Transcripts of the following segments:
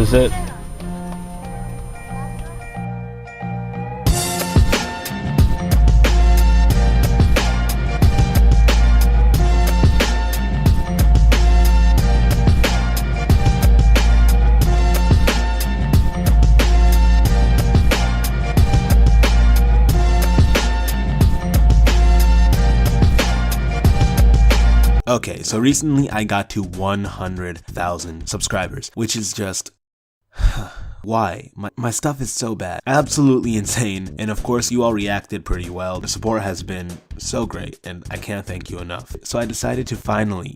is it. Okay, so recently I got to 100,000 subscribers, which is just... Why? My stuff is so bad. Absolutely insane. And of course you all reacted pretty well. The support has been so great and I can't thank you enough. So I decided to finally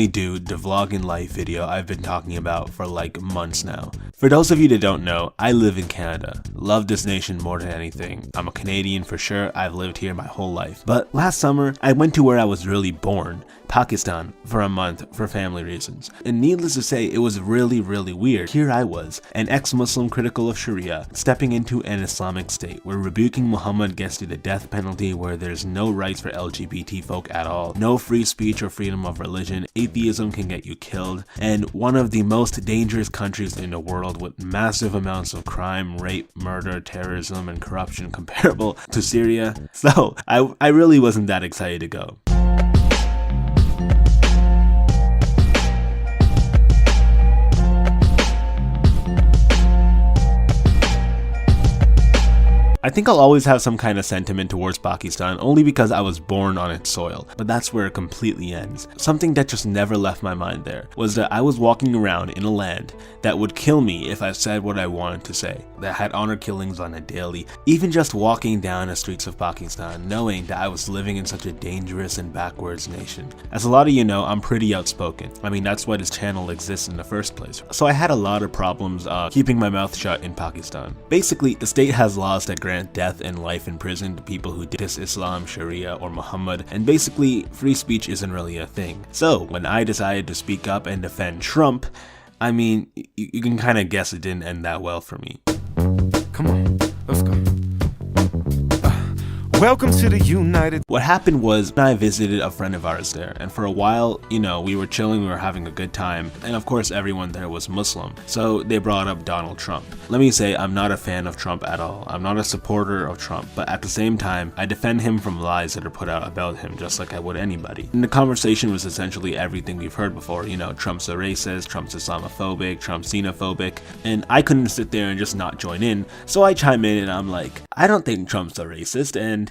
do the vlog in life video I've been talking about for like months now. For those of you that don't know, I live in Canada. Love this nation more than anything. I'm a Canadian for sure. I've lived here my whole life. But last summer, I went to where I was really born, Pakistan, for a month for family reasons. And needless to say, it was really weird. Here I was, an ex-Muslim critical of Sharia, stepping into an Islamic state where rebuking Muhammad gets you the death penalty, where there's no rights for LGBT folk at all, no free speech or freedom of religion, atheism can get you killed, and one of the most dangerous countries in the world with massive amounts of crime, rape, murder, terrorism, and corruption comparable to Syria. So I really wasn't that excited to go. I think I'll always have some kind of sentiment towards Pakistan only because I was born on its soil, but that's where it completely ends. Something that just never left my mind there was that I was walking around in a land that would kill me if I said what I wanted to say, that had honor killings on a daily. Even just walking down the streets of Pakistan, knowing that I was living in such a dangerous and backwards nation. As a lot of you know, I'm pretty outspoken. I mean, that's why this channel exists in the first place. So I had a lot of problems keeping my mouth shut in Pakistan. Basically, the state has laws that grant death and life in prison to people who diss Islam, Sharia, or Muhammad, and basically free speech isn't really a thing. So when I decided to speak up and defend Trump, I mean, you can kind of guess it didn't end that well for me. Come on, let's go. Welcome to the United. What happened was I visited a friend of ours there, and for a while, you know, we were chilling, we were having a good time, and of course everyone there was Muslim, so they brought up Donald Trump. Let me say, I'm not a fan of Trump at all. I'm not a supporter of Trump, but at the same time, I defend him from lies that are put out about him just like I would anybody. And the conversation was essentially everything we've heard before, you know, Trump's a racist, Trump's Islamophobic, Trump's xenophobic, and I couldn't sit there and just not join in, so I chime in and I'm like, I don't think Trump's a racist, and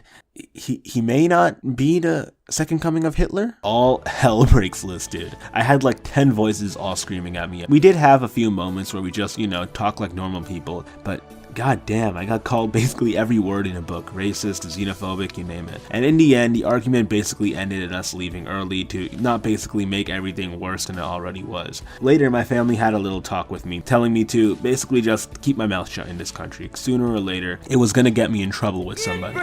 he may not be the second coming of Hitler. All hell breaks loose, dude. I had like 10 voices all screaming at me. We did have a few moments where we just, you know, talk like normal people, but god damn, I got called basically every word in a book. Racist, xenophobic, you name it. And in the end, the argument basically ended in us leaving early to not basically make everything worse than it already was. Later, my family had a little talk with me, telling me to basically just keep my mouth shut in this country. Sooner or later, it was gonna get me in trouble with somebody.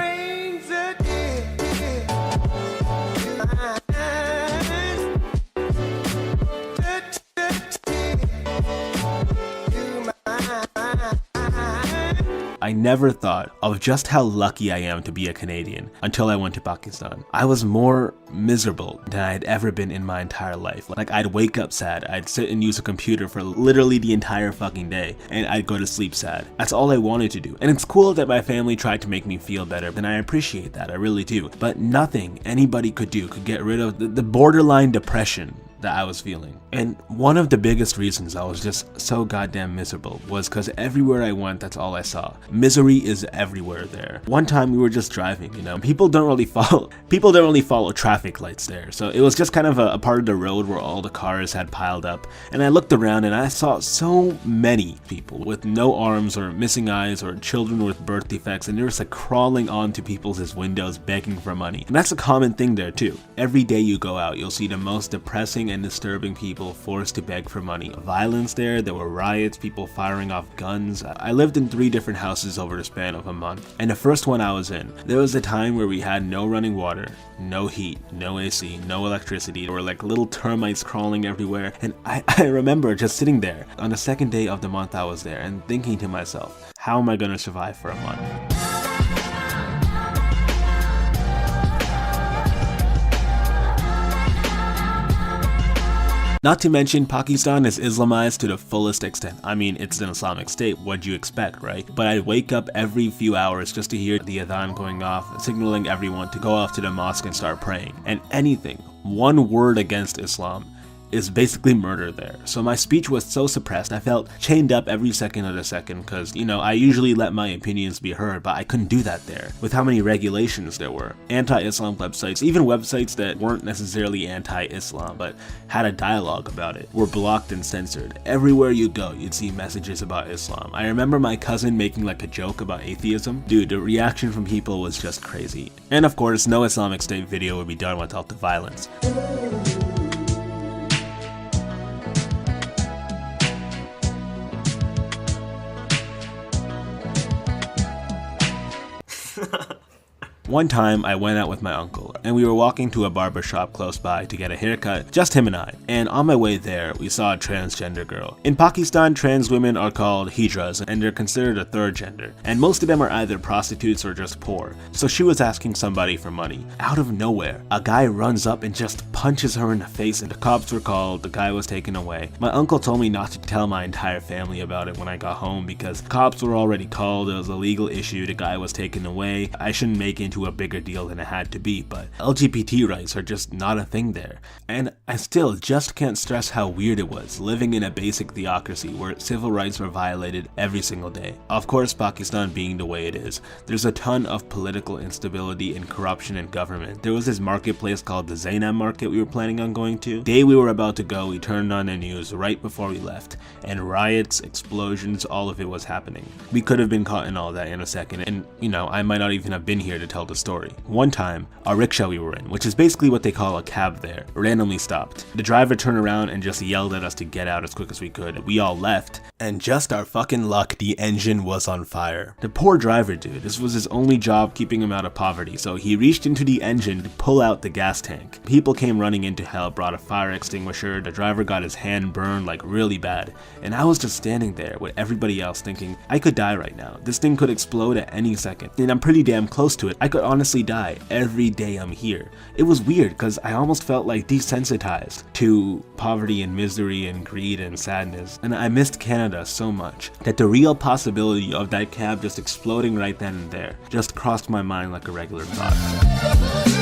I never thought of just how lucky I am to be a Canadian until I went to Pakistan. I was more miserable than I had ever been in my entire life. Like, I'd wake up sad, I'd sit and use a computer for literally the entire fucking day, and I'd go to sleep sad. That's all I wanted to do. And it's cool that my family tried to make me feel better, and I appreciate that, I really do. But nothing anybody could do could get rid of the borderline depression that I was feeling. And one of the biggest reasons I was just so goddamn miserable was because everywhere I went, that's all I saw. Misery is everywhere there. One time we were just driving, you know, people don't really follow traffic lights there. So it was just kind of a part of the road where all the cars had piled up. And I looked around and I saw so many people with no arms or missing eyes or children with birth defects, and they were just like crawling onto people's windows begging for money. And that's a common thing there too. Every day you go out, you'll see the most depressing and disturbing people forced to beg for money. Violence there were riots, people firing off guns. I lived in 3 different houses over the span of a month, and the first one I was in, there was a time where we had no running water, no heat, no AC, no electricity. There were like little termites crawling everywhere, and I remember just sitting there on the second day of the month I was there and thinking to myself, how am I gonna survive for a month? Not to mention, Pakistan is Islamized to the fullest extent. I mean, it's an Islamic state, what'd you expect, right? But I'd wake up every few hours just to hear the adhan going off, signaling everyone to go off to the mosque and start praying. And anything, one word against Islam, is basically murder there. So my speech was so suppressed, I felt chained up every second of the second because, you know, I usually let my opinions be heard, but I couldn't do that there with how many regulations there were. Anti-Islam websites, even websites that weren't necessarily anti-Islam but had a dialogue about it, were blocked and censored. Everywhere you go, you'd see messages about Islam. I remember my cousin making like a joke about atheism. Dude, the reaction from people was just crazy. And of course, no Islamic State video would be done without the violence. One time, I went out with my uncle, and we were walking to a barber shop close by to get a haircut, just him and I, and on my way there, we saw a transgender girl. In Pakistan, trans women are called hijras, and they're considered a third gender, and most of them are either prostitutes or just poor, so she was asking somebody for money. Out of nowhere, a guy runs up and just punches her in the face, and the cops were called, the guy was taken away. My uncle told me not to tell my entire family about it when I got home because cops were already called, it was a legal issue, the guy was taken away, I shouldn't make it into a bigger deal than it had to be, but LGBT rights are just not a thing there. And I still just can't stress how weird it was living in a basic theocracy where civil rights were violated every single day. Of course, Pakistan being the way it is, there's a ton of political instability and corruption in government. There was this marketplace called the Zainab Market we were planning on going to. Day we were about to go, we turned on the news right before we left, and riots, explosions, all of it was happening. We could have been caught in all that in a second, and you know, I might not even have been here to tell the story. One time, our rickshaw we were in, which is basically what they call a cab there, randomly stopped. The driver turned around and just yelled at us to get out as quick as we could. We all left, and just our fucking luck, the engine was on fire. The poor driver, dude, this was his only job keeping him out of poverty, so he reached into the engine to pull out the gas tank. People came running into help, brought a fire extinguisher, the driver got his hand burned like really bad, and I was just standing there with everybody else thinking, I could die right now. This thing could explode at any second, and I'm pretty damn close to it. I could honestly die every day I'm here. It was weird because I almost felt like desensitized to poverty and misery and greed and sadness, and I missed Canada so much that the real possibility of that cab just exploding right then and there just crossed my mind like a regular thought.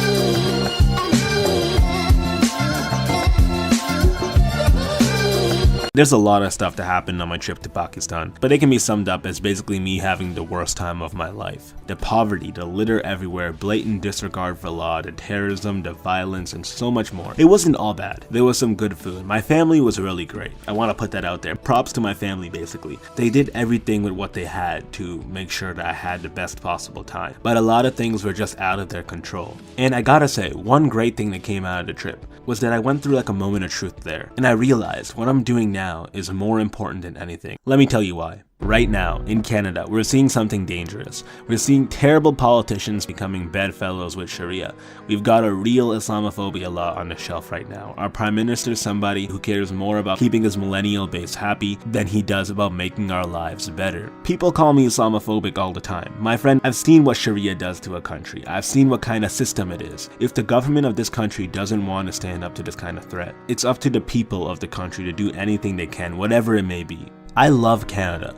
There's a lot of stuff that happened on my trip to Pakistan, but it can be summed up as basically me having the worst time of my life. The poverty, the litter everywhere, blatant disregard for law, the terrorism, the violence, and so much more. It wasn't all bad. There was some good food. My family was really great. I want to put that out there. Props to my family, basically. They did everything with what they had to make sure that I had the best possible time. But a lot of things were just out of their control. And I gotta say, one great thing that came out of the trip was that I went through like a moment of truth there. And I realized what I'm doing now is more important than anything. Let me tell you why. Right now, in Canada, we're seeing something dangerous. We're seeing terrible politicians becoming bedfellows with Sharia. We've got a real Islamophobia law on the shelf right now. Our Prime Minister is somebody who cares more about keeping his millennial base happy than he does about making our lives better. People call me Islamophobic all the time. My friend, I've seen what Sharia does to a country. I've seen what kind of system it is. If the government of this country doesn't want to stand up to this kind of threat, it's up to the people of the country to do anything they can, whatever it may be. I love Canada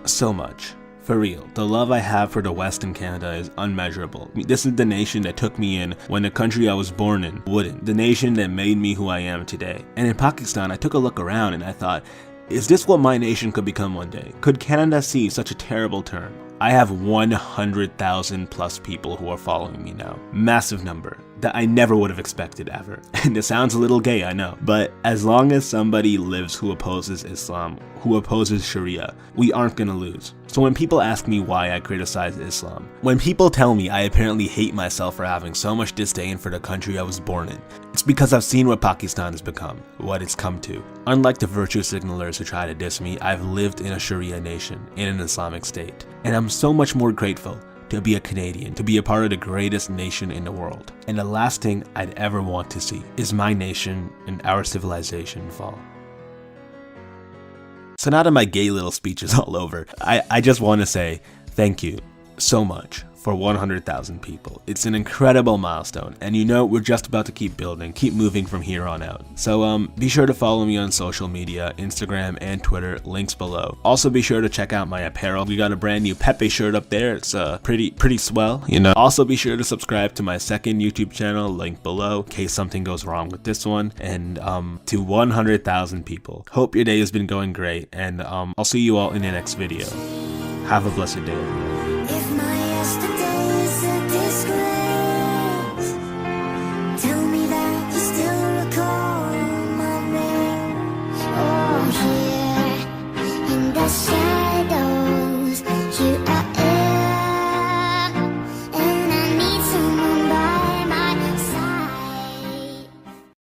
so much. For real, the love I have for the West in Canada is unmeasurable. This is the nation that took me in when the country I was born in wouldn't. The nation that made me who I am today. And in Pakistan, I took a look around and I thought, is this what my nation could become one day? Could Canada see such a terrible turn? I have 100,000 plus people who are following me now. Massive number that I never would have expected ever. And it sounds a little gay, I know. But as long as somebody lives who opposes Islam, who opposes Sharia, we aren't gonna lose. So when people ask me why I criticize Islam, when people tell me I apparently hate myself for having so much disdain for the country I was born in, it's because I've seen what Pakistan has become, what it's come to. Unlike the virtue signalers who try to diss me, I've lived in a Sharia nation, in an Islamic state. And I'm so much more grateful to be a Canadian, to be a part of the greatest nation in the world. And the last thing I'd ever want to see is my nation and our civilization fall. So now that my gay little speech is all over, I just want to say thank you so much for for 100,000 people. It's an incredible milestone, and you know we're just about to keep building, keep moving from here on out. So be sure to follow me on social media, Instagram and Twitter, links below. Also be sure to check out my apparel. We got a brand new Pepe shirt up there. It's pretty swell, you know. Also be sure to subscribe to my second YouTube channel, link below, in case something goes wrong with this one. And to 100,000 people. Hope your day has been going great, and I'll see you all in the next video. Have a blessed day, everyone.